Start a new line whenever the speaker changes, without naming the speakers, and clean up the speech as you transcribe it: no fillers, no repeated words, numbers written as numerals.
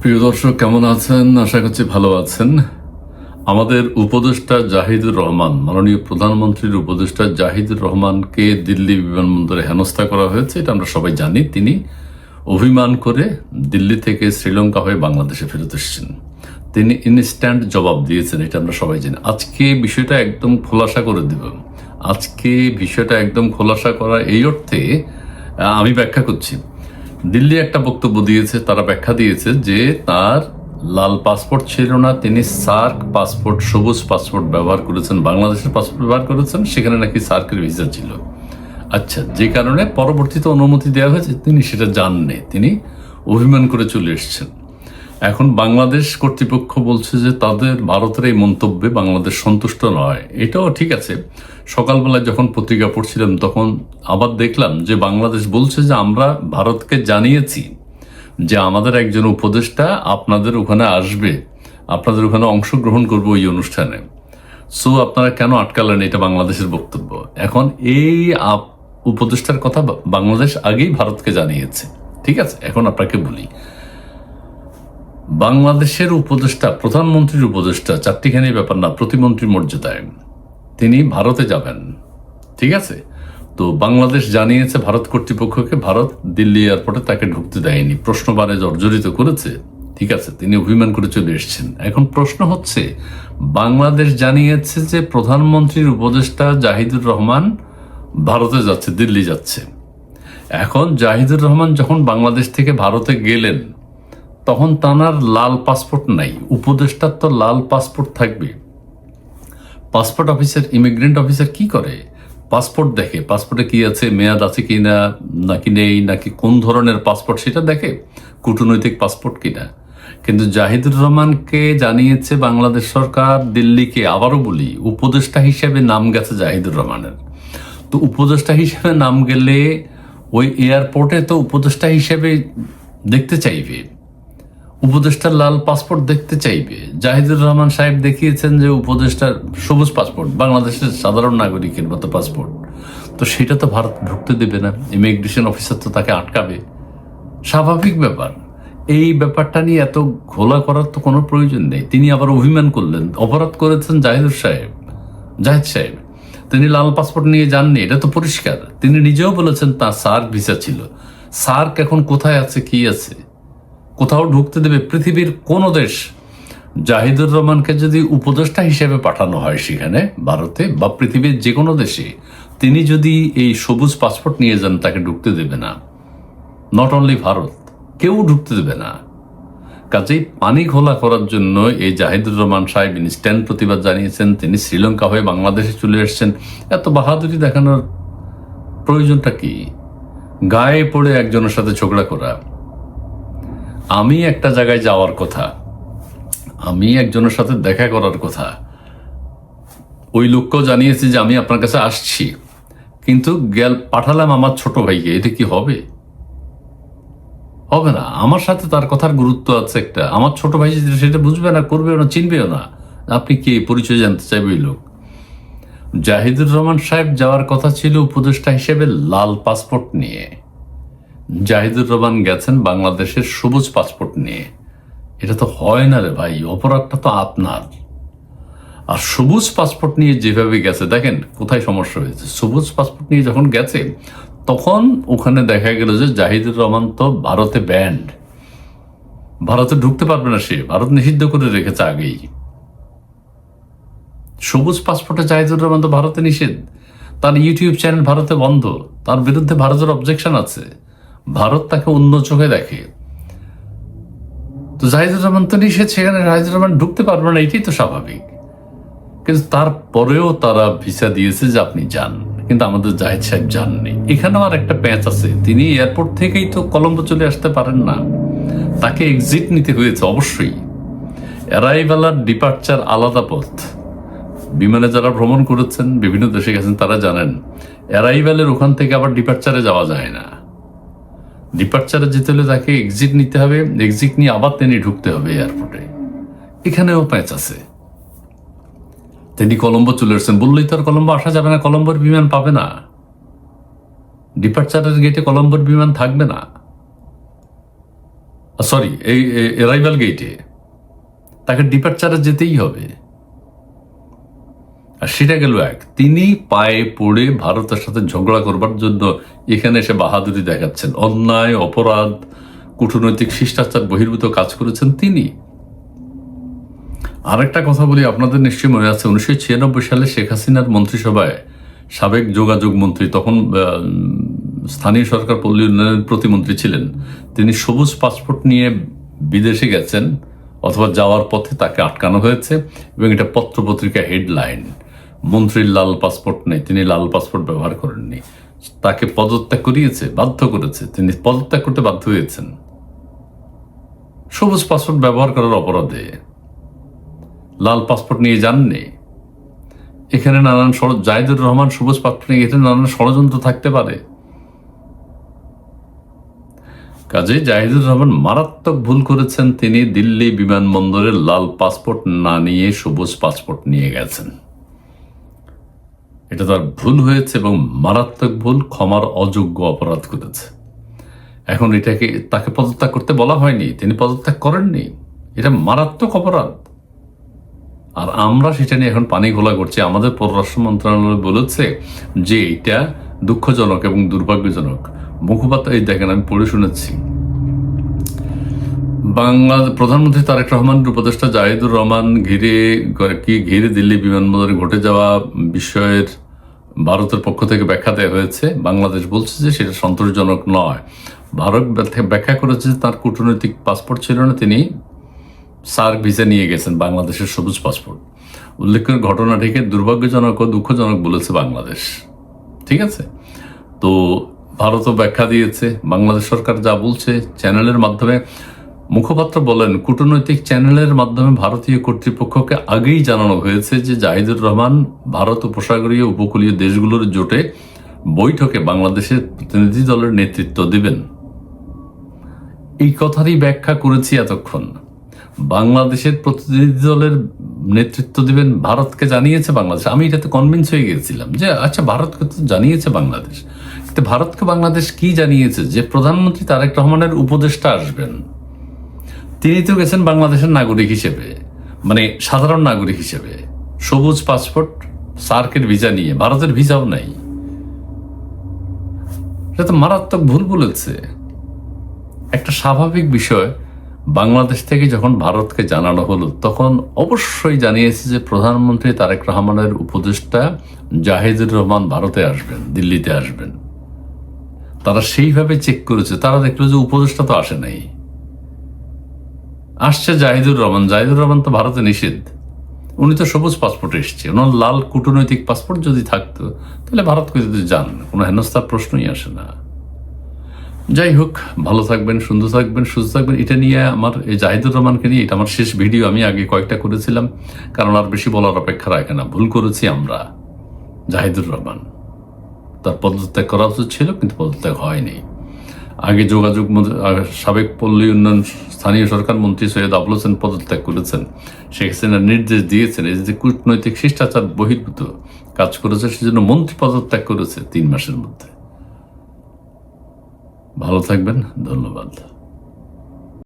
প্রিয় দর্শক, কেমন আছেন? আশা করছি ভালো আছেন। আমাদের উপদেষ্টা জাহিদুর রহমান, মাননীয় প্রধানমন্ত্রীর উপদেষ্টা জাহিদুর রহমানকে দিল্লি বিমানবন্দরে হেনস্থা করা হয়েছে, এটা আমরা সবাই জানি। তিনি অভিমান করে দিল্লি থেকে শ্রীলঙ্কা হয়ে বাংলাদেশে ফেরত এসেছেন। তিনি ইনস্ট্যান্ট জবাব দিয়েছেন, এটা আমরা সবাই জানি। আজকে বিষয়টা একদম খোলাসা করে দেব। আজকে বিষয়টা একদম খোলাসা করা এই অর্থে আমি ব্যাখ্যা করছি। দিল্লি একটা বক্তব্য দিয়েছে, তারা ব্যাখ্যা দিয়েছে যে তার লাল পাসপোর্ট ছিল না, তিনি সার্ক পাসপোর্ট, সবুজ পাসপোর্ট ব্যবহার করেছেন, বাংলাদেশের পাসপোর্ট ব্যবহার করেছেন, সেখানে নাকি সার্কের ভিসা ছিল। আচ্ছা, যে কারণে পরবর্তীতে অনুমতি দেওয়া হয়েছে, তিনি সেটা জাননি, তিনি অভিমান করে চলে এসেছেন। এখন বাংলাদেশ কর্তৃপক্ষ বলছে যে তাদের ভারতের এই মন্তব্যে বাংলাদেশ সন্তুষ্ট নয়। এটাও ঠিক আছে। সকালবেলায় যখন পত্রিকা পড়ছিলাম তখন আবার দেখলাম যে বাংলাদেশ বলছে যে আমরা ভারতকে জানিয়েছি যে আমাদের একজন উপদেষ্টা আপনাদের ওখানে আসবে, আপনাদের ওখানে অংশগ্রহণ করবে ওই অনুষ্ঠানে। সো আপনারা কেন আটকালেন? এটা বাংলাদেশের বক্তব্য। এখন এই উপদেষ্টার কথা বাংলাদেশ আগেই ভারতকে জানিয়েছে। ঠিক আছে, এখন আপনাকে বলি, বাংলাদেশের উপদেষ্টা, প্রধানমন্ত্রীর উপদেষ্টা, চারটিখানি ব্যাপার না, প্রতিমন্ত্রী মর্যাদায় তিনি ভারতে যাবেন। ঠিক আছে, তো বাংলাদেশ জানিয়েছে ভারত কর্তৃপক্ষকে, ভারত দিল্লি এয়ারপোর্টে তাকে ঢুকতে দেয়নি, প্রশ্নবাণে জর্জরিত করেছে। ঠিক আছে, তিনি অভিমান করে চলে এসেছেন। এখন প্রশ্ন হচ্ছে, বাংলাদেশ জানিয়েছে যে প্রধানমন্ত্রীর উপদেষ্টা জাহিদুর রহমান ভারতে যাচ্ছে, দিল্লি যাচ্ছে। এখন জাহিদুর রহমান যখন বাংলাদেশ থেকে ভারতে গেলেন তখন তাঁর লাল পাসপোর্ট নাই, উপদেষ্টার তো লাল পাসপোর্ট থাকবে। পাসপোর্ট অফিসার, ইমিগ্রেন্ট অফিসার কি করে? পাসপোর্ট দেখে, পাসপোর্টে কি আছে, মেয়াদ আছে কিনা, নাকি নেই, নাকি কোন ধরনের পাসপোর্ট সেটা দেখে, কূটনৈতিক পাসপোর্ট কিনা। কিন্তু জাহিদুর রহমানকে জানিয়েছে বাংলাদেশ সরকার দিল্লিকে, আবারও বলি, উপদেষ্টা হিসেবে নাম গেছে জাহিদুর রহমানের। তো উপদেষ্টা হিসেবে নাম গেলে ওই এয়ারপোর্টে তো উপদেষ্টা হিসেবে দেখতে চাইবে, উপদেষ্টার লাল পাসপোর্ট দেখতে চাইবে। জাহিদুর রহমান সাহেব দেখিয়েছেন যে উপদেষ্টার সবুজ পাসপোর্ট, বাংলাদেশের সাধারণ নাগরিকের মতো পাসপোর্ট। তো সেটা তো ভারত ঢুকতে দেবে না, ইমিগ্রেশন অফিসার তো তাকে আটকাবে, স্বাভাবিক ব্যাপার। এই ব্যাপারটা নিয়ে এত ঘোলা করার তো কোনো প্রয়োজন নেই। তিনি আবার অভিমান করলেন, অপরাধ করেছেন জাহিদ সাহেব। তিনি লাল পাসপোর্ট নিয়ে যাননি, এটা তো পরিষ্কার। তিনি নিজেও বলেছেন তার সার্ক ভিসা ছিল। সার্ক এখন কোথায় আছে, কি আছে, কোথাও ঢুকতে দেবে পৃথিবীর কোন দেশ? জাহিদুর রহমানকে যদি উপদেষ্টা হিসেবে পাঠানো হয় সেখানে ভারতে বা পৃথিবীর যে কোনো দেশে, তিনি যদি এই সবুজ পাসপোর্ট নিয়ে যান, তাকে ঢুকতে দেবে না। নট অনলি ভারত, কেউ ঢুকতে দেবে না। কাজেই পানি ঘোলা করার জন্য এই জাহিদুর রহমান সাহেব ইনস্ট্যান্ট প্রতিবাদ জানিয়েছেন। তিনি শ্রীলঙ্কা হয়ে বাংলাদেশে চলে এসেছেন। এত বাহাদুরি দেখানোর প্রয়োজনটা কি? গায়ে পড়ে একজনের সাথে ঝগড়া করা। আমি একটা জায়গায় যাওয়ার কথা, আমি একজনের সাথে দেখা করার কথা, ওই লোককেও জানিয়েছি যে আমি আপনার কাছে আসছি, কিন্তু পাঠালাম আমার ছোট ভাইকে। এটা কি হবে? হবে না। আমার সাথে তার কথার গুরুত্ব আছে একটা। আমার ছোট ভাই সেটা বুঝবে না, করবেও না, চিনবেও না। আপনি কি পরিচয় জানতে চাইবে ওই লোক? জাহিদুর রহমান সাহেব যাওয়ার কথা ছিল উপদেষ্টা হিসেবে লাল পাসপোর্ট নিয়ে। জাহিদুর রহমান গেছেন বাংলাদেশের সবুজ পাসপোর্ট নিয়ে। এটা তো হয় না রে ভাই, অপরাধটা তো আপনার। আর সবুজ পাসপোর্ট নিয়ে যেভাবে গেছে, দেখেন কোথায় সমস্যা হয়েছে। সবুজ পাসপোর্ট নিয়ে যখন গেছে তখন ওখানে দেখা গেল যে জাহিদুর রহমান তো ভারতে ব্যান্ড, ভারতে ঢুকতে পারবে না, সে ভারত নিষিদ্ধ করে রেখেছে আগেই। সবুজ পাসপোর্টে জাহিদুর রহমান তো ভারতে নিষেধ, তার ইউটিউব চ্যানেল ভারতে বন্ধ, তার বিরুদ্ধে ভারতের অবজেকশন আছে, ভারত তাকে অন্য চোখে দেখে। তো জাহিদুর রহমান তো নিষেধ, সেখানে জাহিদুর রহমান ঢুকতে পারবে না, এটাই তো স্বাভাবিক। কিন্তু তারপরেও তারা ভিসা দিয়েছে যে আপনি যান, কিন্তু আমাদের জাহিদ সাহেব যাননি। এখানেও আর একটা প্যাঁচ আছে, তিনি এয়ারপোর্ট থেকেই তো কলম্বো চলে আসতে পারেন না, তাকে এক্সিট নিতে হয়েছে। অবশ্যই অ্যারাইভাল আর ডিপার্চার আলাদা পথ। বিমানে যারা ভ্রমণ করেছেন, বিভিন্ন দেশে গেছেন, তারা জানেন অ্যারাইভালের ওখান থেকে আবার ডিপার্চারে যাওয়া যায় না। ডিপার্চারে যেতে হলে তাকে এক্সিট নিতে হবে, এক্সিট নিয়ে আবার তিনি ঢুকতে হবে এয়ারপোর্টে। এখানেও প্যাঁচ আছে। তিনি কলম্বো চলে এসেছেন, বললেই তো আর কলম্বো আসা যাবে না, কলম্বোর বিমান পাবে না, ডিপার্চারের গেটে কলম্বোর বিমান থাকবে না। সরি, এই অ্যারাইভাল গেটে তাকে ডিপার্চারে যেতেই হবে। আর সেটা গেল এক, তিনি পায়ে পড়ে ভারতের সাথে ঝগড়া করবার জন্য এখানে এসে বাহাদুরি দেখাচ্ছেন। অন্যায়, অপরাধ, কূটনৈতিক শিষ্টাচার বহির্ভূত কাজ করেছেন তিনি। আরেকটা কথা বলি, আপনাদের নিশ্চয়ই মনে আছে 1996 সালে শেখ হাসিনার মন্ত্রিসভায় সাবেক যোগাযোগ মন্ত্রী, তখন স্থানীয় সরকার পল্লী উন্নয়নের প্রতিমন্ত্রী ছিলেন, তিনি সবুজ পাসপোর্ট নিয়ে বিদেশে গেছেন অথবা যাওয়ার পথে তাকে আটকানো হয়েছে, এবং এটা পত্রপত্রিকা হেডলাইন, মন্ত্রীর লাল পাসপোর্ট নেই, তিনি লাল পাসপোর্ট ব্যবহার করেননি, তাকে পদত্যাগ করিয়েছে, বাধ্য করেছে, তিনি পদত্যাগ করতে বাধ্য হয়েছেন সবুজ পাসপোর্ট ব্যবহার করার অপরাধে। লাল পাসপোর্ট নিয়ে যাননি। এখানে নানান জাহিদুর রহমান সবুজ পাসপোর্ট নিয়ে এখানে নানান ষড়যন্ত্র থাকতে পারে। কাজে জাহিদুর রহমান মারাত্মক ভুল করেছেন, তিনি দিল্লি বিমানবন্দরে লাল পাসপোর্ট না নিয়ে সবুজ পাসপোর্ট নিয়ে গেছেন। এটা তার ভুল হয়েছে এবং মারাত্মক ভুল, ক্ষমার অযোগ্য অপরাধ করেছে। এখন এটাকে তাকে পদত্যাগ করতে বলা হয়নি, তিনি পদত্যাগ করেননি, এটা মারাত্মক অপরাধ। আর আমরা সেটা নিয়ে এখন পানি ঘোলা করছি। আমাদের পররাষ্ট্র মন্ত্রণালয় বলেছে যে এটা দুঃখজনক এবং দুর্ভাগ্যজনক। মুখপাত্র, এই দেখেন আমি পড়ে শুনেছি, প্রধানমন্ত্রী তারেক রহমানের উপদেষ্টা জাহিদুর রহমান ঘিরে দিল্লি বিমানবন্দরে ঘটে যাওয়া বিষয়ের ভারতের পক্ষ থেকে ব্যাখ্যা দেওয়া হয়েছে। বাংলাদেশ বলছে যে সেটা সন্তোষজনক নয়। ভারত ব্যাখ্যা করেছে যে তার কূটনৈতিক পাসপোর্ট ছিল না, তিনি সার্ক ভিসা নিয়ে গেছেন, বাংলাদেশের সবুজ পাসপোর্ট। উল্লেখ্য ঘটনাটিকে দুর্ভাগ্যজনক ও দুঃখজনক বলেছে বাংলাদেশ। ঠিক আছে, তো ভারতও ব্যাখ্যা দিয়েছে। বাংলাদেশ সরকার যা বলছে চ্যানেলের মাধ্যমে, মুখপাত্র বলেন কূটনৈতিক চ্যানেলের মাধ্যমে ভারতীয় কর্তৃপক্ষকে আগেই জানানো হয়েছে যে জাহিদুর রহমান ভারত উপসাগরীয় উপকূলীয় দেশগুলোর জোটে বৈঠকে বাংলাদেশের প্রতিনিধি দলের নেতৃত্ব দিবেন। এই কথারই ব্যাখ্যা করেছি এতক্ষণ। বাংলাদেশের প্রতিনিধি দলের নেতৃত্ব দিবেন, ভারতকে জানিয়েছে বাংলাদেশ। আমি এটাতে কনভিন্স হয়ে গেছিলাম যে আচ্ছা, ভারতকে তো জানিয়েছে বাংলাদেশ, কিন্তু ভারতকে বাংলাদেশ কি জানিয়েছে? যে প্রধানমন্ত্রী তারেক রহমানের উপদেষ্টা আসবেন, তিনি তো গেছেন বাংলাদেশের নাগরিক হিসেবে, মানে সাধারণ নাগরিক হিসেবে, সবুজ পাসপোর্ট, সার্কের ভিসা নিয়ে, ভারতের ভিসাও নাই। এটা তো মারাত্মক ভুল বলেছে। একটা স্বাভাবিক বিষয়, বাংলাদেশ থেকে যখন ভারতকে জানানো হলো তখন অবশ্যই জানিয়েছে যে প্রধানমন্ত্রী তারেক রহমানের উপদেষ্টা জাহিদুর রহমান ভারতে আসবেন, দিল্লিতে আসবেন। তারা সেইভাবে চেক করেছে, তারা দেখলো যে উপদেষ্টা তো আসে নাই, আসছে জাহিদুর রহমান। জাহিদুর রহমান তো ভারতে নিষেধ, উনি তো সবুজ পাসপোর্টে এসছে। ওনার লাল কূটনৈতিক পাসপোর্ট যদি থাকতো তাহলে ভারতকে যদি যান, কোনো হেনস্থার প্রশ্নই আসে না। যাই হোক, ভালো থাকবেন, সুন্দর থাকবেন, সুস্থ থাকবেন। এটা নিয়ে আমার, এই জাহিদুর রহমানকে নিয়ে এটা আমার শেষ ভিডিও। আমি আগে কয়েকটা করেছিলাম, কারণ আর বেশি বলার অপেক্ষা রাখে না। ভুল করেছি আমরা। জাহিদুর রহমান, তার পদত্যাগ করা উচিত ছিল, কিন্তু পদত্যাগ হয়নি। আগে যোগাযোগ সাবেক পল্লী উন্নয়ন স্থানীয় সরকার মন্ত্রী সৈয়দ আবুল হোসেন পদত্যাগ করেছেন। শেখ হাসিনা নির্দেশ দিয়েছেন, এই যে কূটনৈতিক শিষ্টাচার বহির্ভূত কাজ করেছে, সেজন্য মন্ত্রী পদত্যাগ করেছে 3 মাসের মধ্যে। ভালো থাকবেন, ধন্যবাদ।